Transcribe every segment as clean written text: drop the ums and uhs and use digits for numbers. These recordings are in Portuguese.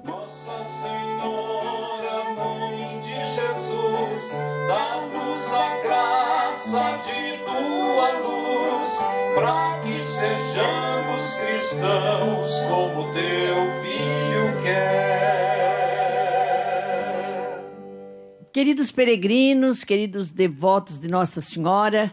Nossa Senhora, Mãe de Jesus, dá-nos a graça de tua luz, para que sejamos cristãos como teu Filho quer. Queridos peregrinos, queridos devotos de Nossa Senhora,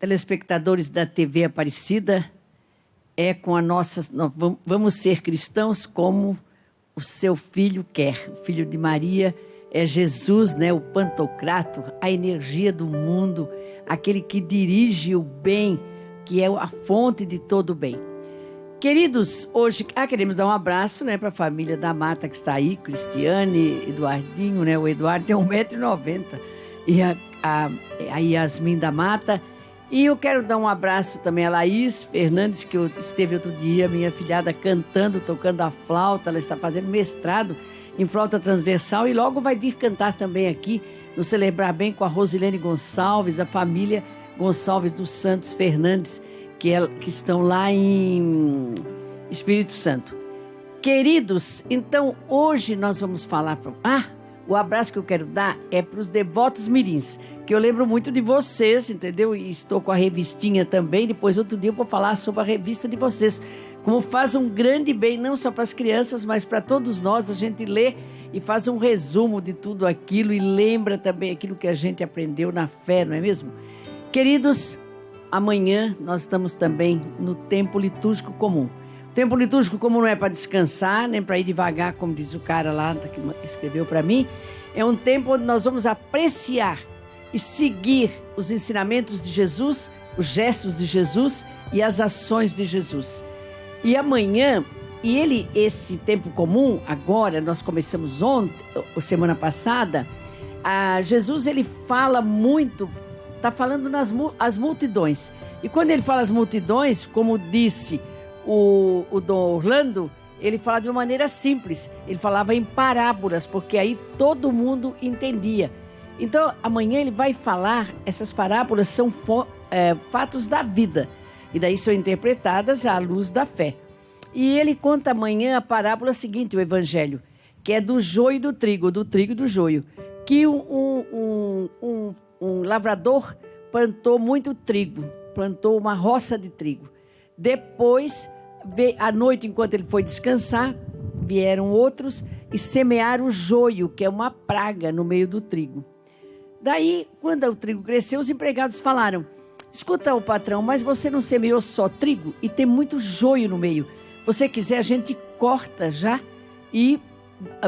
telespectadores da TV Aparecida, nós vamos ser cristãos como o seu Filho quer. O Filho de Maria é Jesus, né? O Pantocrato, a energia do mundo, aquele que dirige o bem, que é a fonte de todo o bem. Queridos, hoje queremos dar um abraço, né, para a família da Mata que está aí, Cristiane, Eduardinho, né? O Eduardo tem 1,90 m e a Yasmin da Mata. E eu quero dar um abraço também a Laís Fernandes, que esteve outro dia, minha filhada, cantando, tocando a flauta. Ela está fazendo mestrado em flauta transversal e logo vai vir cantar também aqui no Celebrar Bem com a Rosilene Gonçalves, a família Gonçalves dos Santos Fernandes, que estão lá em Espírito Santo. Queridos, então hoje nós vamos falar... o abraço que eu quero dar é para os devotos mirins, que eu lembro muito de vocês, entendeu? E estou com a revistinha também. Depois, outro dia, eu vou falar sobre a revista de vocês. Como faz um grande bem, não só para as crianças, mas para todos nós. A gente lê e faz um resumo de tudo aquilo e lembra também aquilo que a gente aprendeu na fé, não é mesmo? Queridos, amanhã nós estamos também no tempo litúrgico comum. O tempo litúrgico comum não é para descansar, nem para ir devagar, como diz o cara lá que escreveu para mim. É um tempo onde nós vamos apreciar e seguir os ensinamentos de Jesus, os gestos de Jesus e as ações de Jesus. E amanhã, esse tempo comum, agora, nós começamos semana passada, Jesus ele fala muito, está falando as multidões. E quando ele fala as multidões, como disse o Dom Orlando, ele fala de uma maneira simples, ele falava em parábolas, porque aí todo mundo entendia. Então, amanhã ele vai falar, essas parábolas são fatos da vida, e daí são interpretadas à luz da fé. E ele conta amanhã a parábola seguinte, o evangelho, que é do joio e do trigo e do joio, que um lavrador plantou muito trigo, plantou uma roça de trigo. Depois, à noite, enquanto ele foi descansar, vieram outros e semearam o joio, que é uma praga no meio do trigo. Daí, quando o trigo cresceu, os empregados falaram: escuta, o patrão, mas você não semeou só trigo e tem muito joio no meio. Você quiser, a gente corta já e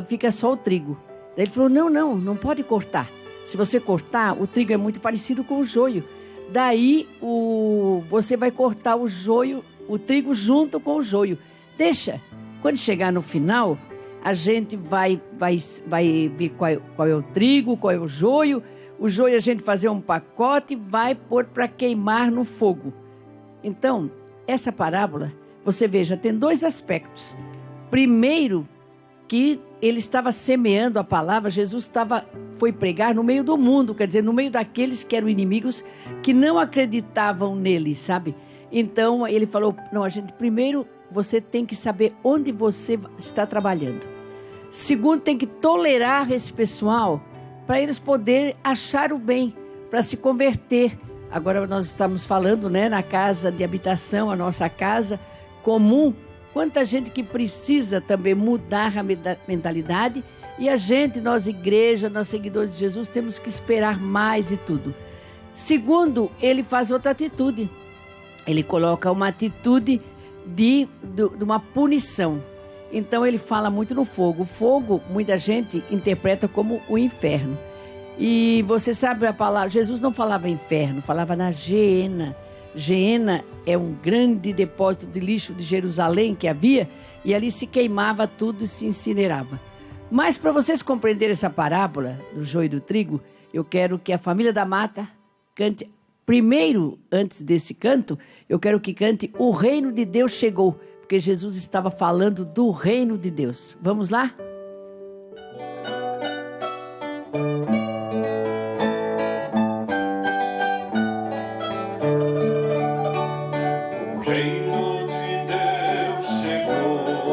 fica só o trigo. Daí ele falou: não pode cortar. Se você cortar, o trigo é muito parecido com o joio. Daí você vai cortar o trigo junto com o joio. Deixa, quando chegar no final, a gente vai ver qual é o trigo, qual é o joio. O joio a gente fazer um pacote e vai pôr para queimar no fogo. Então, essa parábola, você veja, tem dois aspectos. Primeiro, que ele estava semeando a palavra, Jesus foi pregar no meio do mundo, quer dizer, no meio daqueles que eram inimigos, que não acreditavam nele, sabe? Então, ele falou, primeiro, você tem que saber onde você está trabalhando. Segundo, tem que tolerar esse pessoal, para eles poderem achar o bem, para se converter. Agora nós estamos falando, né, na casa de habitação, a nossa casa comum, quanta gente que precisa também mudar a mentalidade, e nós igreja, nós seguidores de Jesus, temos que esperar mais e tudo. Segundo, ele faz outra atitude, ele coloca uma atitude de uma punição. Então ele fala muito no fogo. O fogo, muita gente interpreta como o inferno. E você sabe a palavra, Jesus não falava inferno, falava na Geena. Geena é um grande depósito de lixo de Jerusalém que havia, e ali se queimava tudo e se incinerava. Mas para vocês compreenderem essa parábola do joio e do trigo, eu quero que a família da Mata cante. Primeiro, antes desse canto, eu quero que cante O Reino de Deus Chegou, porque Jesus estava falando do reino de Deus. Vamos lá? O reino de Deus chegou.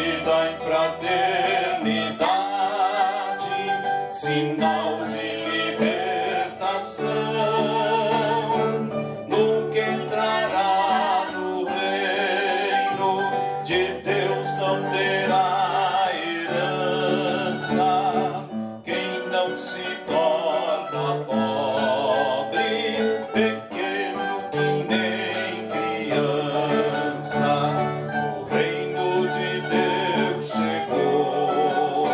vida e fraternidade, sinal de libertação, nunca entrará no reino de Deus, não terá herança quem não se torna pobre, pequeno que nem criança. O reino de Deus chegou,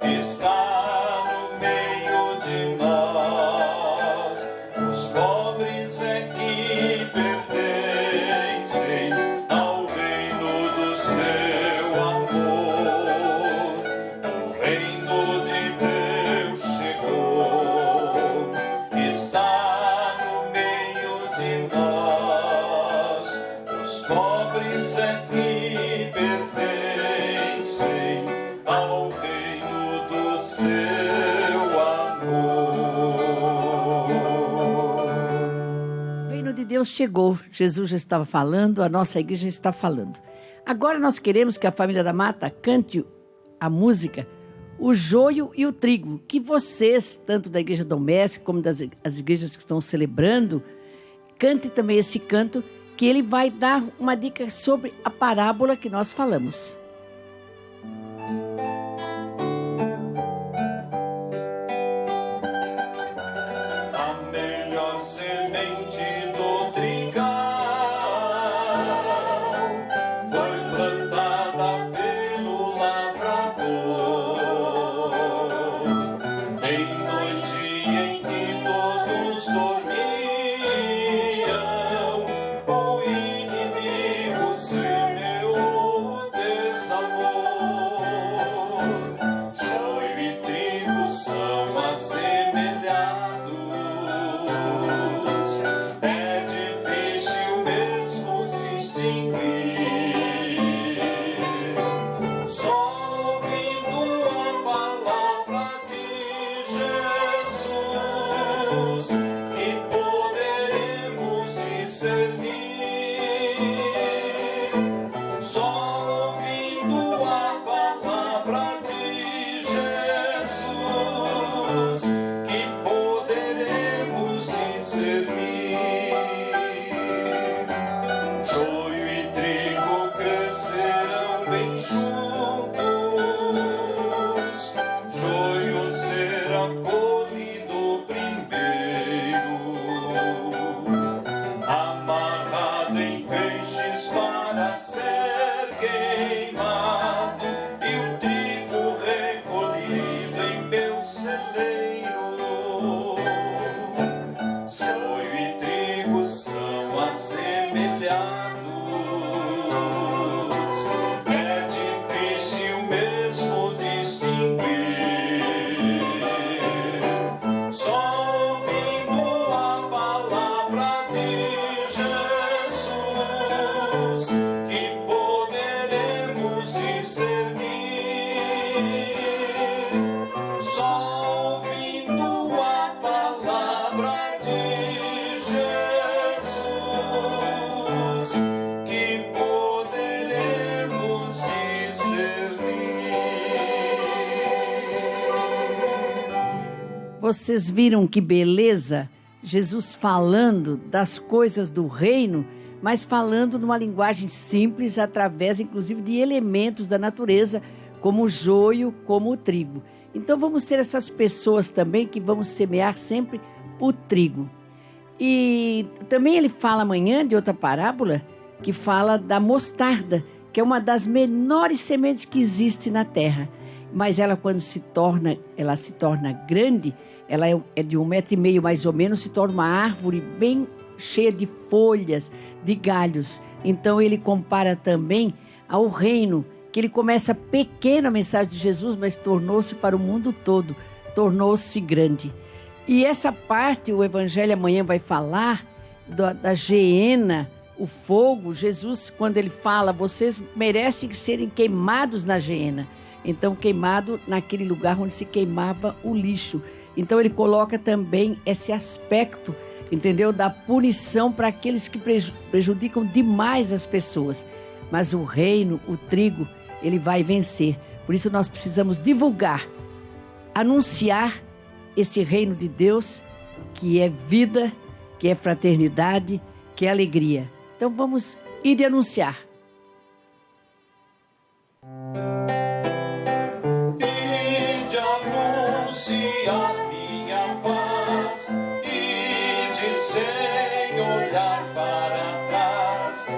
está no meio de nós. Os pobres é que pertencem ao reino do seu amor. O reino de Deus chegou, está no meio de nós. Os pobres é que pertencem ao reino do seu amor. O reino de Deus chegou. Jesus já estava falando, a nossa igreja está falando. Agora nós queremos que a família da Mata cante a música O Joio e o Trigo, que vocês, tanto da igreja doméstica como das as igrejas que estão celebrando, cante também esse canto, que ele vai dar uma dica sobre a parábola que nós falamos. A melhor semente do trigal foi plantada pelo lavrador. Em noite em que todos dormiam, o inimigo semeou o desamor. Joio e trigo são assemelhados, é difícil mesmo se distinguir. Só ouvindo a palavra de Jesus que poderemos discernir. Só ouvindo a palavra de Jesus que poderemos discernir. Joio e trigo crescerão bem juntos, joio será colhido primeiro, amarrado em feixes para ser queimado, e o trigo recolhido em meu celeiro. Joio e trigo são assemelhados, é difícil mesmo distinguir. Só ouvindo a palavra de Jesus que poderemos discernir. Só ouvindo a palavra de Jesus que poderemos discernir. Vocês viram que beleza? Jesus falando das coisas do reino, mas falando numa linguagem simples, através inclusive de elementos da natureza, como o joio, como o trigo. Então vamos ser essas pessoas também que vamos semear sempre o trigo. E também ele fala amanhã de outra parábola, que fala da mostarda, que é uma das menores sementes que existe na terra. Mas ela, quando se torna grande, ela é de 1,5 metro mais ou menos, se torna uma árvore bem cheia de folhas, de galhos. Então ele compara também ao reino, que ele começa pequeno, a mensagem de Jesus, mas tornou-se para o mundo todo, tornou-se grande. E essa parte, o Evangelho amanhã vai falar da geena, o fogo. Jesus, quando ele fala, vocês merecem serem queimados na geena. Então, queimado naquele lugar onde se queimava o lixo. Então, ele coloca também esse aspecto, entendeu? Da punição para aqueles que prejudicam demais as pessoas. Mas o reino, o trigo, ele vai vencer. Por isso nós precisamos divulgar, anunciar esse reino de Deus, que é vida, que é fraternidade, que é alegria. Então vamos ir e anunciar. Ide anunciar minha paz, ide sem olhar para trás.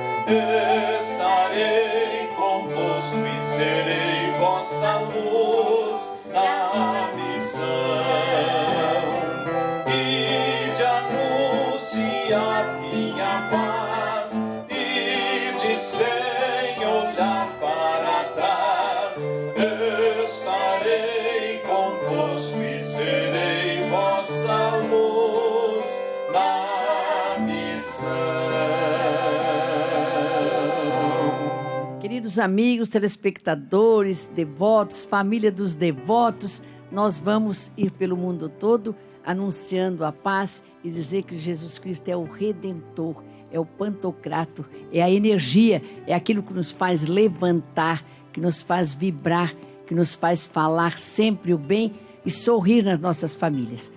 Estarei convosco e serei vossa luz na missão. Ide anunciar minha paz, ide sem olhar para trás. Estarei convosco e serei vossa luz na missão. Queridos amigos, telespectadores, devotos, família dos devotos, nós vamos ir pelo mundo todo anunciando a paz e dizer que Jesus Cristo é o Redentor, é o Pantocrator, é a energia, é aquilo que nos faz levantar, que nos faz vibrar, que nos faz falar sempre o bem e sorrir nas nossas famílias.